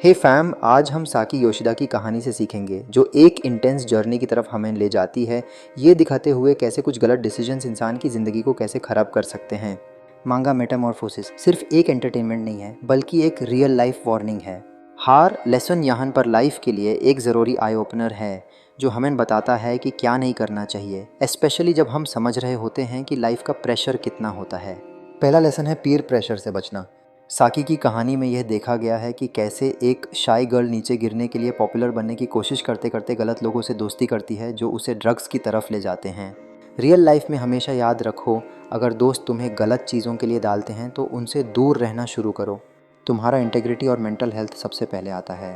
हे fam, आज हम साकी योशिदा की कहानी से सीखेंगे जो एक इंटेंस जर्नी की तरफ हमें ले जाती है, ये दिखाते हुए कैसे कुछ गलत डिसीजंस इंसान की ज़िंदगी को कैसे ख़राब कर सकते हैं। मांगा मेटामॉर्फोसिस सिर्फ एक एंटरटेनमेंट नहीं है बल्कि एक रियल लाइफ वार्निंग है। हार लेसन यहाँ पर लाइफ के लिए एक ज़रूरी आई ओपनर है जो हमें बताता है कि क्या नहीं करना चाहिए, स्पेशली जब हम समझ रहे होते हैं कि लाइफ का प्रेशर कितना होता है। पहला लेसन है पीयर प्रेशर से बचना। साकी की कहानी में यह देखा गया है कि कैसे एक शाई गर्ल नीचे गिरने के लिए पॉपुलर बनने की कोशिश करते करते गलत लोगों से दोस्ती करती है जो उसे ड्रग्स की तरफ ले जाते हैं। रियल लाइफ में हमेशा याद रखो, अगर दोस्त तुम्हें गलत चीज़ों के लिए डालते हैं तो उनसे दूर रहना शुरू करो। तुम्हारा इंटेग्रिटी और मेंटल हेल्थ सबसे पहले आता है।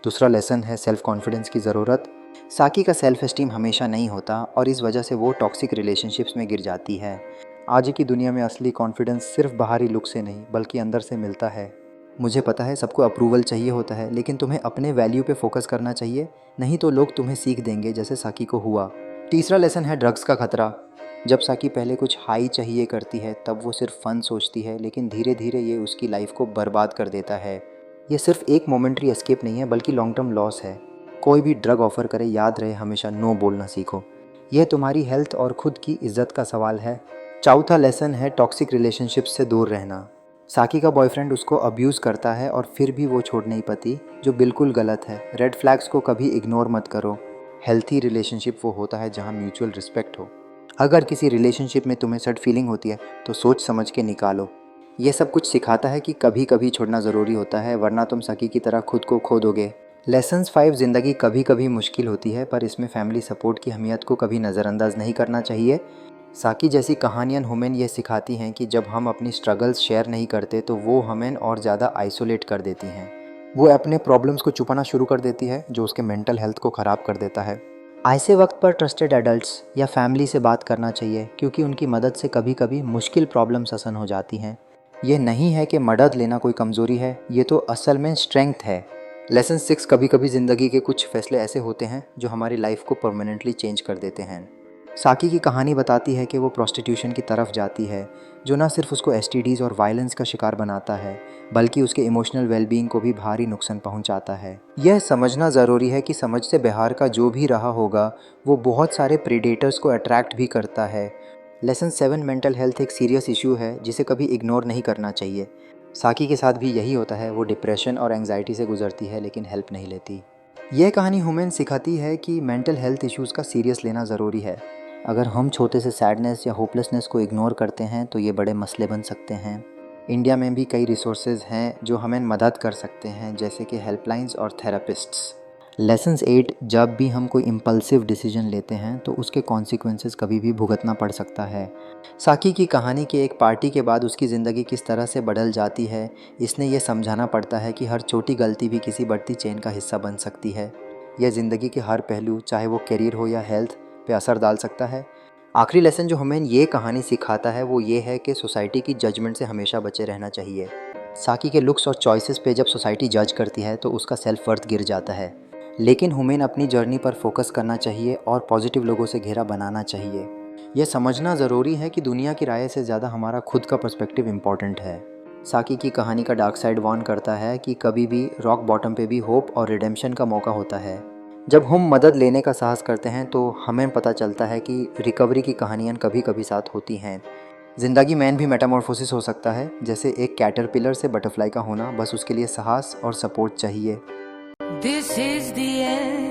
दूसरा लेसन है सेल्फ कॉन्फिडेंस की ज़रूरत। साकी का सेल्फ एस्टीम हमेशा नहीं होता और इस वजह से वो टॉक्सिक रिलेशनशिप्स में गिर जाती है। आज की दुनिया में असली कॉन्फिडेंस सिर्फ बाहरी लुक से नहीं बल्कि अंदर से मिलता है। मुझे पता है सबको अप्रूवल चाहिए होता है, लेकिन तुम्हें अपने वैल्यू पे फोकस करना चाहिए, नहीं तो लोग तुम्हें सीख देंगे जैसे साकी को हुआ। तीसरा लेसन है ड्रग्स का खतरा। जब साकी पहले कुछ हाई चाहिए करती है तब वो सिर्फ फन सोचती है, लेकिन धीरे धीरे ये उसकी लाइफ को बर्बाद कर देता है। ये सिर्फ एक मोमेंट्री एस्केप नहीं है बल्कि लॉन्ग टर्म लॉस है। कोई भी ड्रग ऑफर करे, याद रहे हमेशा नो बोलना सीखो। यह तुम्हारी हेल्थ और खुद की इज्जत का सवाल है। चौथा लेसन है टॉक्सिक रिलेशनशिप से दूर रहना। साकी का बॉयफ्रेंड उसको अब्यूज़ करता है और फिर भी वो छोड़ नहीं पाती, जो बिल्कुल गलत है। रेड फ्लैग्स को कभी इग्नोर मत करो। हेल्थी रिलेशनशिप वो होता है जहाँ म्यूचुअल रिस्पेक्ट हो। अगर किसी रिलेशनशिप में तुम्हें सट फीलिंग होती है तो सोच समझ के निकालो। ये सब कुछ सिखाता है कि कभी कभी छोड़ना ज़रूरी होता है, वरना तुम साकी की तरह खुद को खो दोगे। लेसन्स 5, ज़िंदगी कभी कभी मुश्किल होती है पर इसमें फैमिली सपोर्ट की अहमियत को कभी नज़रअंदाज नहीं करना चाहिए। साकी जैसी कहानियाँ हमें यह सिखाती हैं कि जब हम अपनी स्ट्रगल्स शेयर नहीं करते तो वो हमें और ज़्यादा आइसोलेट कर देती हैं। वो अपने प्रॉब्लम्स को छुपाना शुरू कर देती है जो उसके मेंटल हेल्थ को ख़राब कर देता है। ऐसे वक्त पर ट्रस्टेड एडल्ट्स या फैमिली से बात करना चाहिए, क्योंकि उनकी मदद से कभी कभी मुश्किल प्रॉब्लम्स आसान हो जाती हैं। ये नहीं है कि मदद लेना कोई कमज़ोरी है, ये तो असल में स्ट्रेंथ है। लेसन 6, कभी कभी ज़िंदगी के कुछ फैसले ऐसे होते हैं जो हमारी लाइफ को परमानेंटली चेंज कर देते हैं। साकी की कहानी बताती है कि वो प्रोस्टिट्यूशन की तरफ जाती है, जो ना सिर्फ उसको एसटीडीज़ और वायलेंस का शिकार बनाता है बल्कि उसके इमोशनल वेलबींग को भी भारी नुकसान पहुंचाता है। यह समझना ज़रूरी है कि समझ से बाहर का जो भी रहा होगा वो बहुत सारे प्रेडेटर्स को अट्रैक्ट भी करता है। लेसन 7, मेंटल हेल्थ एक सीरियस इशू है जिसे कभी इग्नोर नहीं करना चाहिए। साकी के साथ भी यही होता है, वो डिप्रेशन और एंग्जाइटी से गुजरती है लेकिन हेल्प नहीं लेती। यह कहानी हमें सिखाती है कि मेंटल हेल्थ इश्यूज़ का सीरियस लेना ज़रूरी है। अगर हम छोटे से सैडनेस या होपलेसनेस को इग्नोर करते हैं तो ये बड़े मसले बन सकते हैं। इंडिया में भी कई रिसोर्सेज हैं जो हमें मदद कर सकते हैं, जैसे कि हेल्पलाइंस और थेरेपिस्ट्स। लेसन्स 8, जब भी हम कोई इम्पल्सिव डिसीजन लेते हैं तो उसके कॉन्सिक्वेंसेस कभी भी भुगतना पड़ सकता है। साकी की कहानी के एक पार्टी के बाद उसकी ज़िंदगी किस तरह से बदल जाती है, इसने ये समझाना पड़ता है कि हर छोटी गलती भी किसी बढ़ती चेन का हिस्सा बन सकती है। यह ज़िंदगी के हर पहलू, चाहे वो करियर हो या हेल्थ, पे असर डाल सकता है। आखिरी लेसन जो हमें ये कहानी सिखाता है वो ये है कि सोसाइटी की जजमेंट से हमेशा बचे रहना चाहिए। साकी के लुक्स और चॉइसेस पे जब सोसाइटी जज करती है तो उसका सेल्फ वर्थ गिर जाता है, लेकिन हमें अपनी जर्नी पर फोकस करना चाहिए और पॉजिटिव लोगों से घेरा बनाना चाहिए। यह समझना ज़रूरी है कि दुनिया की राय से ज़्यादा हमारा खुद का पर्सपेक्टिव इम्पॉर्टेंट है। साकी की कहानी का डार्क साइड वार्न करता है कि कभी भी रॉक बॉटम पे भी होप और रिडेम्पशन का मौका होता है। जब हम मदद लेने का साहस करते हैं तो हमें पता चलता है कि रिकवरी की कहानियाँ कभी कभी साथ होती हैं। ज़िंदगी में भी मेटामॉर्फोसिस हो सकता है, जैसे एक कैटरपिलर से बटरफ्लाई का होना, बस उसके लिए साहस और सपोर्ट चाहिए। This is the end.